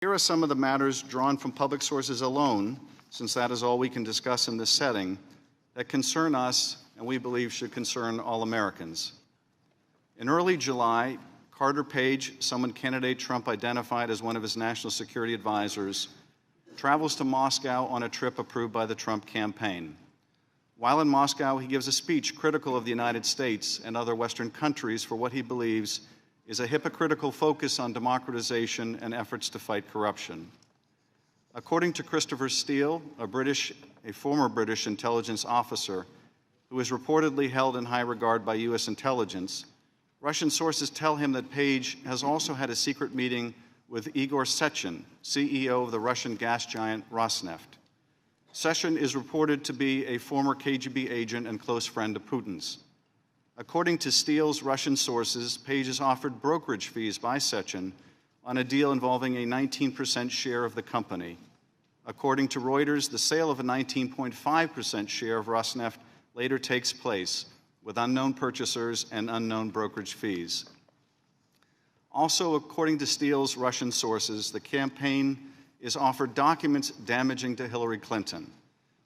Here are some of the matters drawn from public sources alone, since that is all we can discuss in this setting, that concern us and we believe should concern all Americans. In early July, Carter Page, someone candidate Trump identified as one of his national security advisors, travels to Moscow on a trip approved by the Trump campaign. While in Moscow, he gives a speech critical of the United States and other Western countries for what he believes is a hypocritical focus on democratization and efforts to fight corruption. According to Christopher Steele, a former British intelligence officer who is reportedly held in high regard by U.S. intelligence, Russian sources tell him that Page has also had a secret meeting with Igor Sechin, CEO of the Russian gas giant Rosneft. Sechin is reported to be a former KGB agent and close friend of Putin's. According to Steele's Russian sources, Page is offered brokerage fees by Sechin on a deal involving a 19% share of the company. According to Reuters, the sale of a 19.5% share of Rosneft later takes place with unknown purchasers and unknown brokerage fees. Also, according to Steele's Russian sources, the campaign is offered documents damaging to Hillary Clinton,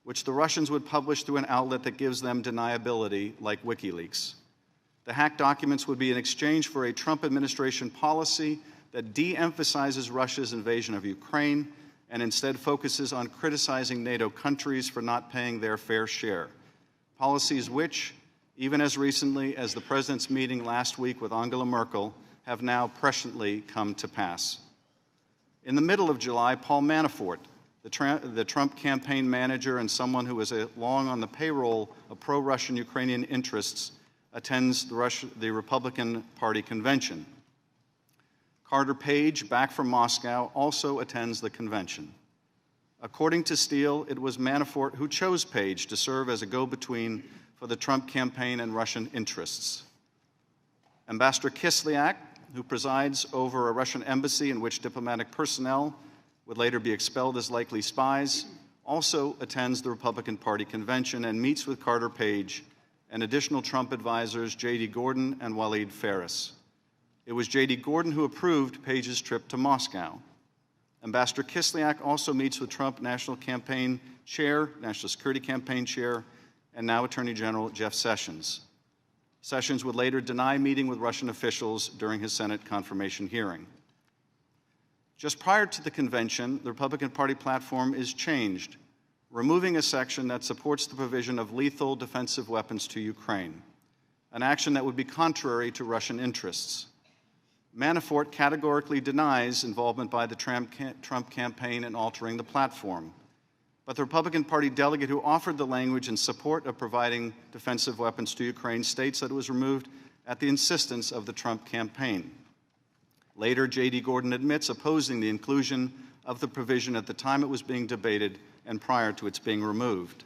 which the Russians would publish through an outlet that gives them deniability, like WikiLeaks. The hacked documents would be in exchange for a Trump administration policy that de-emphasizes Russia's invasion of Ukraine and instead focuses on criticizing NATO countries for not paying their fair share, policies which, even as recently as the president's meeting last week with Angela Merkel, have now presciently come to pass. In the middle of July, Paul Manafort, the Trump campaign manager and someone who was long on the payroll of pro-Russian Ukrainian interests, attends the Republican Party convention. Carter Page, back from Moscow, also attends the convention. According to Steele, it was Manafort who chose Page to serve as a go-between for the Trump campaign and Russian interests. Ambassador Kislyak, who presides over a Russian embassy in which diplomatic personnel would later be expelled as likely spies, also attends the Republican Party convention and meets with Carter Page and additional Trump advisors J.D. Gordon and Walid Faris. It was J.D. Gordon who approved Page's trip to Moscow. Ambassador Kislyak also meets with Trump National Security Campaign Chair, and now Attorney General Jeff Sessions. Sessions would later deny meeting with Russian officials during his Senate confirmation hearing. Just prior to the convention, the Republican Party platform is changed, removing a section that supports the provision of lethal defensive weapons to Ukraine, an action that would be contrary to Russian interests. Manafort categorically denies involvement by the Trump campaign in altering the platform. But the Republican Party delegate who offered the language in support of providing defensive weapons to Ukraine states that it was removed at the insistence of the Trump campaign. Later, J.D. Gordon admits opposing the inclusion of the provision at the time it was being debated and prior to its being removed.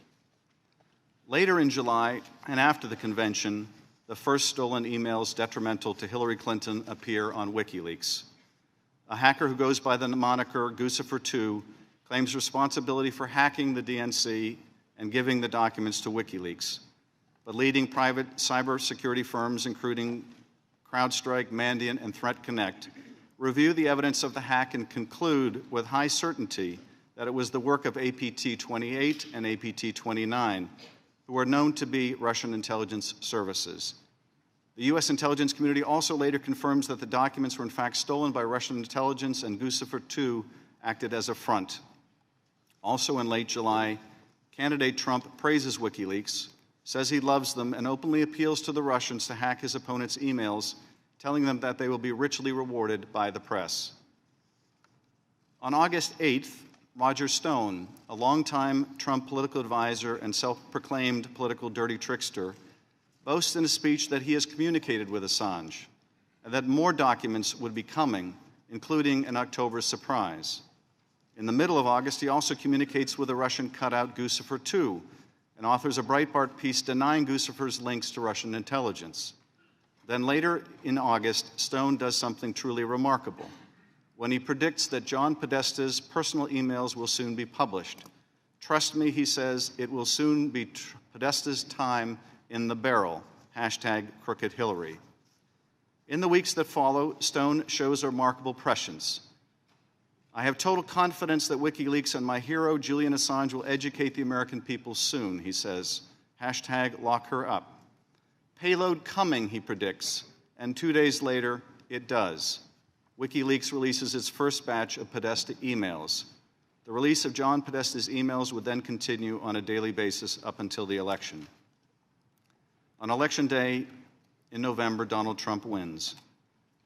Later in July, and after the convention, the first stolen emails detrimental to Hillary Clinton appear on WikiLeaks. A hacker who goes by the moniker Guccifer2 claims responsibility for hacking the DNC and giving the documents to WikiLeaks. But leading private cybersecurity firms, including Crowdstrike, Mandiant, and Threat Connect, review the evidence of the hack and conclude with high certainty that it was the work of APT-28 and APT-29, who are known to be Russian intelligence services. The U.S. intelligence community also later confirms that the documents were in fact stolen by Russian intelligence and Guccifer2 acted as a front. Also in late July, candidate Trump praises WikiLeaks, says he loves them, and openly appeals to the Russians to hack his opponents' emails, telling them that they will be richly rewarded by the press. On August 8th, Roger Stone, a longtime Trump political advisor and self-proclaimed political dirty trickster, boasts in a speech that he has communicated with Assange and that more documents would be coming, including an October surprise. In the middle of August, he also communicates with a Russian cutout Guccifer2 and authors a Breitbart piece denying Guccifer's links to Russian intelligence. Then later in August, Stone does something truly remarkable when he predicts that John Podesta's personal emails will soon be published. Trust me, he says, it will soon be Podesta's time in the barrel, #CrookedHillary. In the weeks that follow, Stone shows a remarkable prescience. I have total confidence that WikiLeaks and my hero, Julian Assange, will educate the American people soon, he says. Hashtag lock her up. Payload coming, he predicts, and 2 days later, it does. WikiLeaks releases its first batch of Podesta emails. The release of John Podesta's emails would then continue on a daily basis up until the election. On Election Day in November, Donald Trump wins.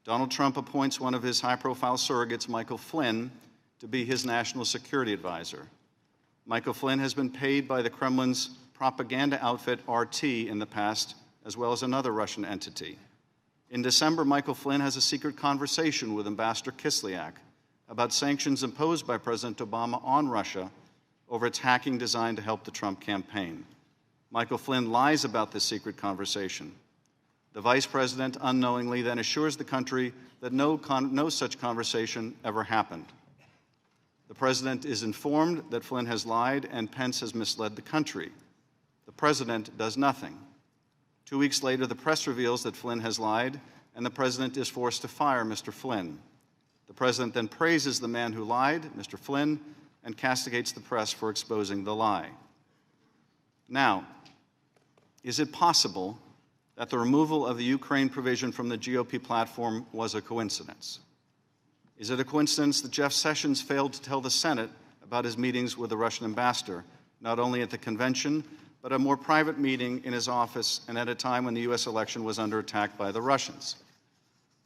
Donald Trump appoints one of his high-profile surrogates, Michael Flynn, to be his national security advisor. Michael Flynn has been paid by the Kremlin's propaganda outfit RT in the past, as well as another Russian entity. In December, Michael Flynn has a secret conversation with Ambassador Kislyak about sanctions imposed by President Obama on Russia over its hacking designed to help the Trump campaign. Michael Flynn lies about this secret conversation. The vice president unknowingly then assures the country that no such conversation ever happened. The president is informed that Flynn has lied and Pence has misled the country. The president does nothing. 2 weeks later, the press reveals that Flynn has lied, and the president is forced to fire Mr. Flynn. The president then praises the man who lied, Mr. Flynn, and castigates the press for exposing the lie. Now, is it possible that the removal of the Ukraine provision from the GOP platform was a coincidence? Is it a coincidence that Jeff Sessions failed to tell the Senate about his meetings with the Russian ambassador, not only at the convention, but a more private meeting in his office and at a time when the U.S. election was under attack by the Russians?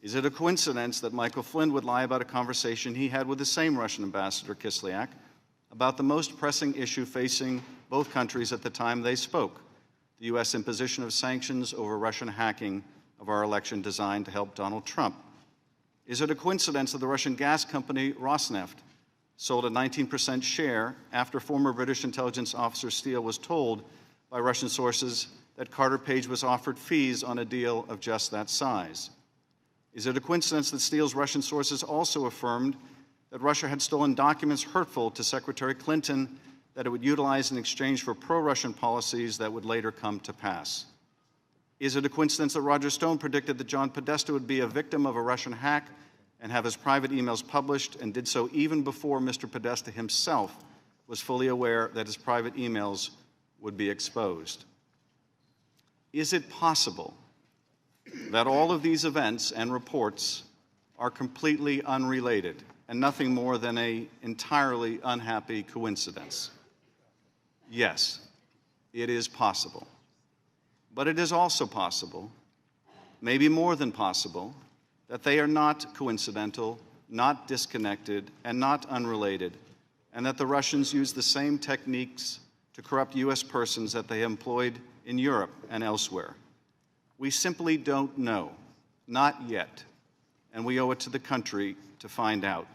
Is it a coincidence that Michael Flynn would lie about a conversation he had with the same Russian ambassador, Kislyak, about the most pressing issue facing both countries at the time they spoke, the U.S. imposition of sanctions over Russian hacking of our election designed to help Donald Trump? Is it a coincidence that the Russian gas company Rosneft sold a 19% share after former British intelligence officer Steele was told by Russian sources that Carter Page was offered fees on a deal of just that size? Is it a coincidence that Steele's Russian sources also affirmed that Russia had stolen documents hurtful to Secretary Clinton that it would utilize in exchange for pro-Russian policies that would later come to pass? Is it a coincidence that Roger Stone predicted that John Podesta would be a victim of a Russian hack and have his private emails published, and did so even before Mr. Podesta himself was fully aware that his private emails would be exposed? Is it possible that all of these events and reports are completely unrelated and nothing more than an entirely unhappy coincidence? Yes, it is possible. But it is also possible, maybe more than possible, that they are not coincidental, not disconnected, and not unrelated, and that the Russians use the same techniques to corrupt U.S. persons that they employed in Europe and elsewhere. We simply don't know, not yet, and we owe it to the country to find out.